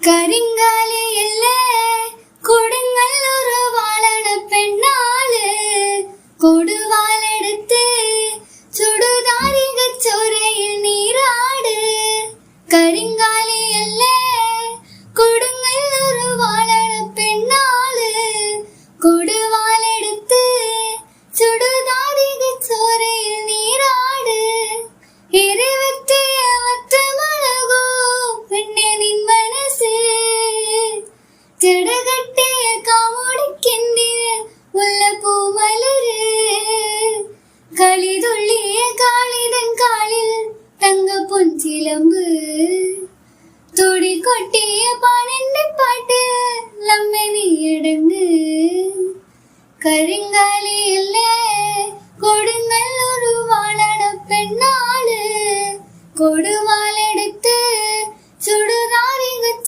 കരിങ്കാലിയല്ലേ കൊടുങ്ങല്ലൂർ വാളണ പെണ്ണാള് കൊടുവാലെടുത്ത് ചുടുതാരിക ചോരയിൽ നീരാട്. കരിങ്കാലിയല്ലേ കൊടുങ്ങല്ലൂർ വാളണ പെണ്ണാള് കൊടുവാലെടുത്ത് ചുടുതാരിക ചോരയിൽ നീരാട്. എരിവെത്തിയ വറ്റമുളകോ പെണ്ണെ നിൻ മനസ്സ് ജടകട്ടിയ കാമുടിക്കെന്തിന് മുല്ലപ്പൂമലര്. കളിതുള്ളിയ കാളിതൻ കാളിൽ തങ്കപ്പൊൻചിലമ്പ് തുടികൊട്ടിയ പാണിന്റെ പാട്ട് ലമ്മെ നീയടങ്ങ്. കരിങ്കാലിയല്ലേ കൊടുങ്ങല്ലൂർ വാളണ പെണ്ണാള് കൊടുവാ